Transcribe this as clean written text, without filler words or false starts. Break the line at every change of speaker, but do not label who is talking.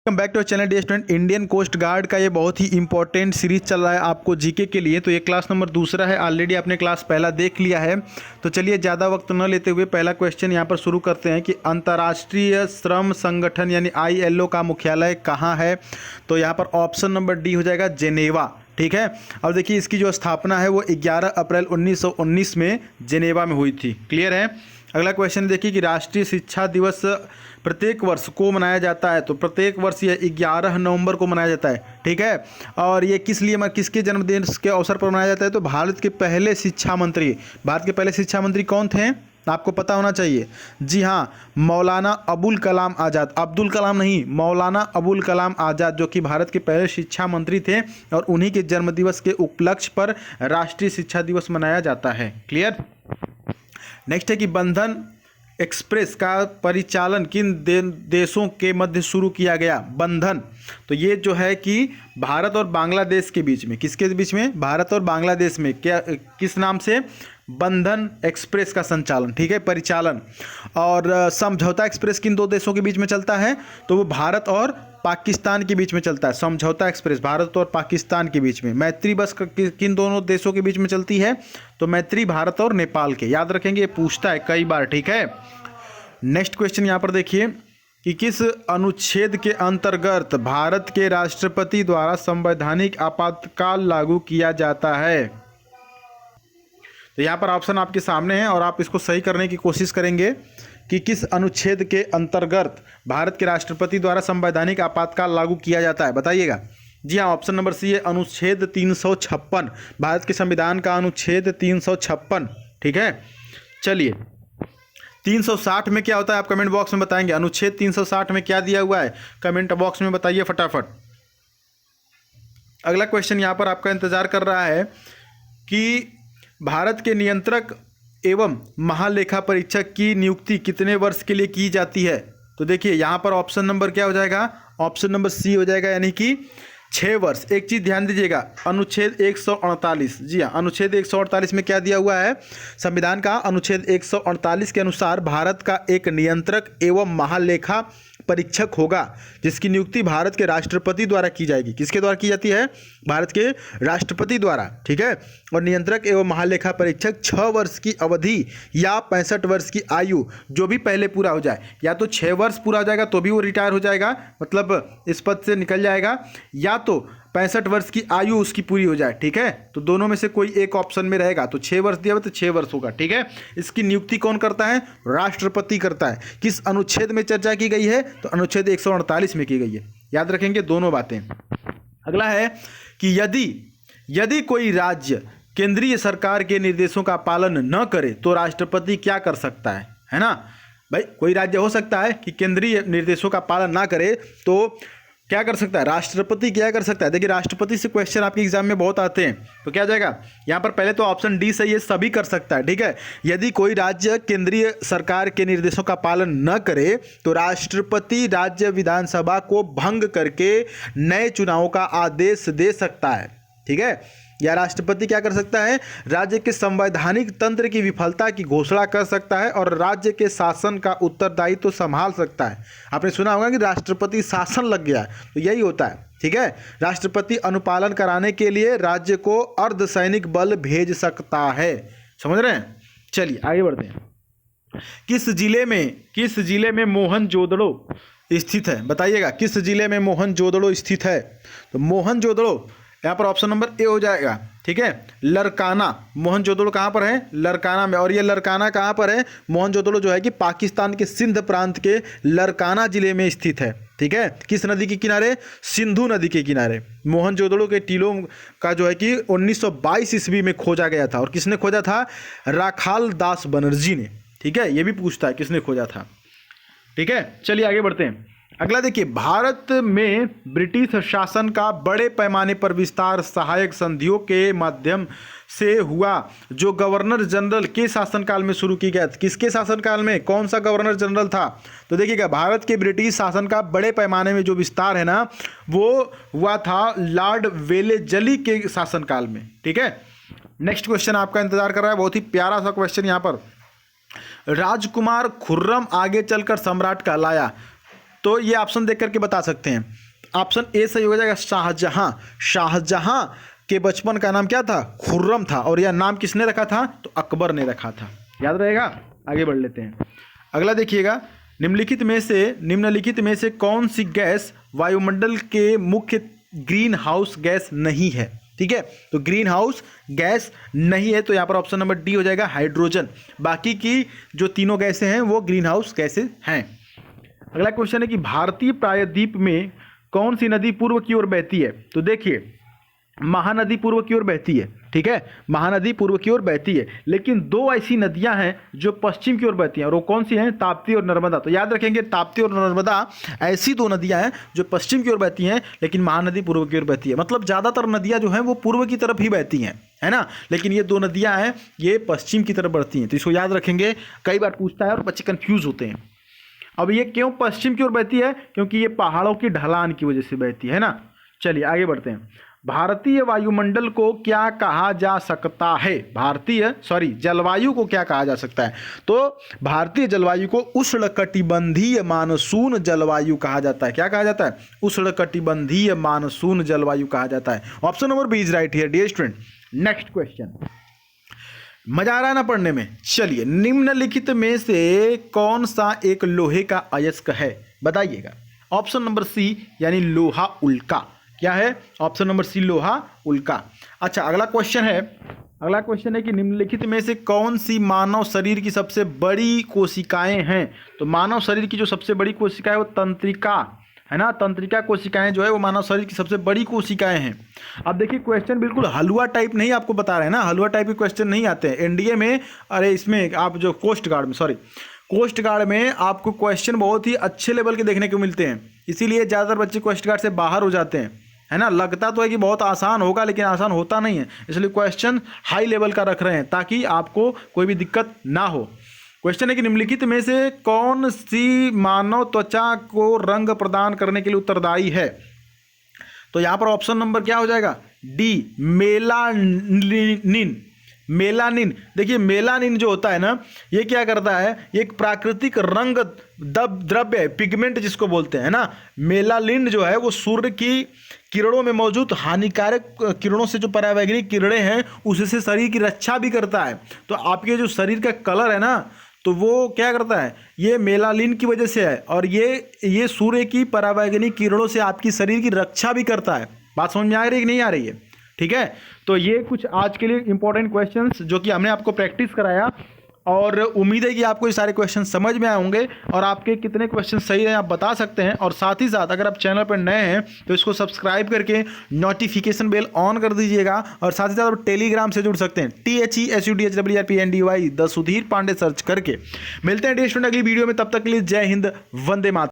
Welcome back to channel dear student. Indian coast guard का ये बहुत ही इंपॉर्टेंट सीरीज चल रहा है आपको जीके के लिए। तो ये क्लास नंबर दूसरा है, ऑलरेडी आपने क्लास पहला देख लिया है। तो चलिए ज़्यादा वक्त न लेते हुए पहला क्वेश्चन यहाँ पर शुरू करते हैं कि अंतर्राष्ट्रीय श्रम संगठन यानी ILO का मुख्यालय कहाँ है। तो यहाँ पर ऑप्शन नंबर डी हो जाएगा जेनेवा। ठीक है, अब देखिए इसकी जो स्थापना है वो 11 अप्रैल 1919 में जेनेवा में हुई थी। क्लियर है। अगला क्वेश्चन देखिए कि राष्ट्रीय शिक्षा दिवस प्रत्येक वर्ष को मनाया जाता है। तो प्रत्येक वर्ष ये 11 नवंबर को मनाया जाता है। ठीक है, और ये किसके जन्मदिन के अवसर पर मनाया जाता है। तो भारत के पहले शिक्षा मंत्री कौन थे, आपको पता होना चाहिए। जी हाँ, मौलाना अबुल कलाम आज़ाद। अब्दुल कलाम नहीं, मौलाना अबुल कलाम आज़ाद, जो कि भारत के पहले शिक्षा मंत्री थे और उन्हीं के जन्मदिवस के उपलक्ष्य पर राष्ट्रीय शिक्षा दिवस मनाया जाता है। क्लियर। नेक्स्ट है कि बंधन एक्सप्रेस का परिचालन किन देशों के मध्य शुरू किया गया। बंधन, तो ये जो है कि भारत और बांग्लादेश के बीच में, किसके बीच में, भारत और बांग्लादेश में, क्या किस नाम से, बंधन एक्सप्रेस का संचालन। ठीक है, परिचालन। और समझौता एक्सप्रेस किन दो देशों के बीच में चलता है। तो वो भारत और पाकिस्तान के बीच में चलता है। समझौता एक्सप्रेस भारत और पाकिस्तान के बीच में। मैत्री बस किन दोनों देशों के बीच में चलती है। तो मैत्री भारत और नेपाल के। याद रखेंगे, ये पूछता है कई बार। ठीक है, नेक्स्ट क्वेश्चन यहाँ पर देखिए कि किस अनुच्छेद के अंतर्गत भारत के राष्ट्रपति द्वारा संवैधानिक आपातकाल लागू किया जाता है। तो यहाँ पर ऑप्शन आपके सामने है और आप इसको सही करने की कोशिश करेंगे कि किस अनुच्छेद के अंतर्गत भारत के राष्ट्रपति द्वारा संवैधानिक आपातकाल लागू किया जाता है, बताइएगा। जी हाँ, ऑप्शन नंबर सी है अनुच्छेद 356, भारत के संविधान का अनुच्छेद 356। ठीक है, चलिए 360 में क्या होता है आप कमेंट बॉक्स में बताएंगे। अनुच्छेद 360 में क्या दिया हुआ है, कमेंट बॉक्स में बताइए फटाफट। अगला क्वेश्चन यहाँ पर आपका इंतजार कर रहा है कि भारत के नियंत्रक एवं महालेखा परीक्षक की नियुक्ति कितने वर्ष के लिए की जाती है। तो देखिए यहाँ पर ऑप्शन नंबर क्या हो जाएगा, ऑप्शन नंबर सी हो जाएगा, यानी कि 6 वर्ष। एक चीज़ ध्यान दीजिएगा, अनुच्छेद 148, जी हाँ, अनुच्छेद 148 में क्या दिया हुआ है, संविधान का अनुच्छेद 148 के अनुसार भारत का एक नियंत्रक एवं महालेखा परीक्षक होगा जिसकी नियुक्ति भारत के राष्ट्रपति द्वारा की जाएगी। किसके द्वारा की जाती है, भारत के राष्ट्रपति द्वारा। ठीक है, और नियंत्रक एवं महालेखा परीक्षक 6 वर्ष की अवधि या 65 वर्ष की आयु, जो भी पहले पूरा हो जाए, या तो 6 वर्ष पूरा हो जाएगा तो भी वो रिटायर हो जाएगा, मतलब इस पद से निकल जाएगा, या तो 65 वर्ष की आयु उसकी पूरी हो जाए। ठीक है, तो दोनों में से कोई एक ऑप्शन में रहेगा। तो 6 वर्ष दिया हुआ तो 6 वर्ष होगा। ठीक है, इसकी नियुक्ति कौन करता है, राष्ट्रपति करता है। किस अनुच्छेद में चर्चा की गई है, तो अनुच्छेद 148 में की गई है। याद रखेंगे दोनों बातें। अगला है कि यदि कोई राज्य केंद्रीय सरकार के निर्देशों का पालन न करे तो राष्ट्रपति क्या कर सकता है ना भाई। कोई राज्य हो सकता है कि केंद्रीय निर्देशों का पालन ना करे, तो क्या कर सकता है, राष्ट्रपति क्या कर सकता है। देखिए राष्ट्रपति से क्वेश्चन आपके एग्जाम में बहुत आते हैं, तो क्या जाएगा यहाँ पर, पहले तो ऑप्शन डी सही है, सभी कर सकता है। ठीक है, यदि कोई राज्य केंद्रीय सरकार के निर्देशों का पालन न करे तो राष्ट्रपति राज्य विधानसभा को भंग करके नए चुनावों का आदेश दे सकता है। ठीक है, या राष्ट्रपति क्या कर सकता है, राज्य के संवैधानिक तंत्र की विफलता की घोषणा कर सकता है और राज्य के शासन का उत्तरदायित्व तो संभाल सकता है। आपने सुना होगा कि राष्ट्रपति शासन लग गया है, तो यही होता है। ठीक है, राष्ट्रपति अनुपालन कराने के लिए राज्य को अर्धसैनिक बल भेज सकता है। समझ रहे हैं। चलिए आगे बढ़ते हैं। किस जिले में मोहनजोदड़ो स्थित है, बताइएगा। किस जिले में मोहनजोदड़ो स्थित है। तो मोहनजोदड़ो यहाँ पर ऑप्शन नंबर ए हो जाएगा। ठीक है, लरकाना। मोहनजोदड़ो कहाँ पर है, लरकाना में। और ये लरकाना कहाँ पर है, मोहनजोदड़ो जो है कि पाकिस्तान के सिंध प्रांत के लरकाना जिले में स्थित है। ठीक है, किस नदी के किनारे, सिंधु नदी के किनारे। मोहनजोदड़ो के टीलों का जो है कि 1922 ईस्वी में खोजा गया था। और किसने खोजा था, राखाल दास बनर्जी ने। ठीक है, ये भी पूछता है किसने खोजा था। ठीक है, चलिए आगे बढ़ते हैं। अगला देखिए, भारत में ब्रिटिश शासन का बड़े पैमाने पर विस्तार सहायक संधियों के माध्यम से हुआ जो गवर्नर जनरल के शासनकाल में शुरू की गया। किसके शासनकाल में, कौन सा गवर्नर जनरल था। तो देखिएगा, भारत के ब्रिटिश शासन का बड़े पैमाने में जो विस्तार है ना, वो हुआ था लॉर्ड वेलेजली के शासनकाल में। ठीक है, नेक्स्ट क्वेश्चन आपका इंतजार कर रहा है, बहुत ही प्यारा सा क्वेश्चन यहाँ पर। राजकुमार खुर्रम आगे चलकर सम्राट कहलाया। तो ये ऑप्शन देख करके बता सकते हैं। ऑप्शन ए सही हो जाएगा, शाहजहां। शाहजहां के बचपन का नाम क्या था? खुर्रम था। और यह नाम किसने रखा था? तो अकबर ने रखा था। याद रहेगा। आगे बढ़ लेते हैं। अगला देखिएगा, निम्नलिखित में से कौन सी गैस वायुमंडल के मुख्य ग्रीन हाउस गैस नहीं है? ठीक है, तो ग्रीन हाउस गैस नहीं है, तो यहाँ पर ऑप्शन नंबर डी हो जाएगा, हाइड्रोजन। बाकी की जो तीनों गैसें हैं वो ग्रीन हाउस गैसें हैं। अगला क्वेश्चन है कि भारतीय प्रायद्वीप में कौन सी नदी पूर्व की ओर बहती है? तो देखिए, महानदी पूर्व की ओर बहती है। ठीक है, महानदी पूर्व की ओर बहती है, लेकिन दो ऐसी नदियां हैं जो पश्चिम की ओर बहती हैं, और वो कौन सी हैं? ताप्ती और नर्मदा। तो याद रखेंगे, ताप्ती और नर्मदा ऐसी दो नदियां हैं जो पश्चिम की ओर बहती हैं, लेकिन महानदी पूर्व की ओर बहती है। मतलब ज़्यादातर नदियां जो हैं वो पूर्व की तरफ ही बहती हैं, है ना, लेकिन ये दो नदियां हैं ये पश्चिम की तरफ बढ़ती हैं। तो इसको याद रखेंगे, कई बार पूछता है और बच्चे कन्फ्यूज होते हैं। अब ये क्यों पश्चिम की ओर बहती है? क्योंकि ये पहाड़ों की ढलान की वजह से बहती है ना। चलिए आगे बढ़ते हैं। भारतीय वायुमंडल को क्या कहा जा सकता है? जलवायु को क्या कहा जा सकता है? तो भारतीय जलवायु को उष्णकटिबंधीय मानसून जलवायु कहा जाता है। क्या कहा जाता है? उष्णकटिबंधीय मानसून जलवायु कहा जाता है। Option number B is right here dear student. Next question, मजा आ रहा है ना पढ़ने में? चलिए, निम्नलिखित में से कौन सा एक लोहे का अयस्क है? बताइएगा। ऑप्शन नंबर सी यानी लोहा उल्का। क्या है? ऑप्शन नंबर सी लोहा उल्का। अच्छा, अगला क्वेश्चन है कि निम्नलिखित में से कौन सी मानव शरीर की सबसे बड़ी कोशिकाएं हैं? तो मानव शरीर की जो सबसे बड़ी कोशिका है वो तंत्रिका है ना। तंत्रिका कोशिकाएं जो है वो मानव शरीर की सबसे बड़ी कोशिकाएं हैं। अब देखिए, क्वेश्चन बिल्कुल हलवा टाइप नहीं आपको बता रहे हैं ना, हलवा टाइप के क्वेश्चन नहीं आते हैं एनडीए में। अरे इसमें आप जो कोस्ट गार्ड में आपको क्वेश्चन बहुत ही अच्छे लेवल के देखने को मिलते हैं, इसीलिए ज़्यादातर बच्चे कोस्ट गार्ड से बाहर हो जाते हैं, है ना। लगता तो है कि बहुत आसान होगा, लेकिन आसान होता नहीं है, इसलिए क्वेश्चन हाई लेवल का रख रहे हैं ताकि आपको कोई भी दिक्कत ना हो। क्वेश्चन है कि निम्नलिखित में से कौन सी मानव त्वचा को रंग प्रदान करने के लिए उत्तरदायी है? तो यहाँ पर ऑप्शन नंबर क्या हो जाएगा? D, melanin. देखिए, मेलानिन जो होता है ना, ये क्या करता है? ये एक प्राकृतिक रंग द्रव्य है, पिगमेंट जिसको बोलते हैं ना। मेलानिन जो है वो सूर्य की किरणों में मौजूद हानिकारक किरणों से, जो परावैंगनिक किरणें हैं, उससे शरीर की रक्षा भी करता है। तो आपके जो शरीर का कलर है ना, तो वो क्या करता है? ये मेलानिन की वजह से है, और ये सूर्य की परावैंगनिक किरणों से आपकी शरीर की रक्षा भी करता है। बात समझ में आ रही है कि नहीं आ रही है? ठीक है, तो ये कुछ आज के लिए इंपॉर्टेंट क्वेश्चंस जो कि हमने आपको प्रैक्टिस कराया, और उम्मीद है कि आपको ये सारे क्वेश्चन समझ में आए होंगे, और आपके कितने क्वेश्चन सही हैं आप बता सकते हैं। और साथ ही साथ अगर आप चैनल पर नए हैं तो इसको सब्सक्राइब करके नोटिफिकेशन बेल ऑन कर दीजिएगा, और साथ ही साथ आप टेलीग्राम से जुड़ सकते हैं, THESUDHWRPNDY the Sudhir Pandey search करके। मिलते हैं डियर स्टूडेंट अगली वीडियो में, तब तक के लिए जय हिंद, वंदे मातरम।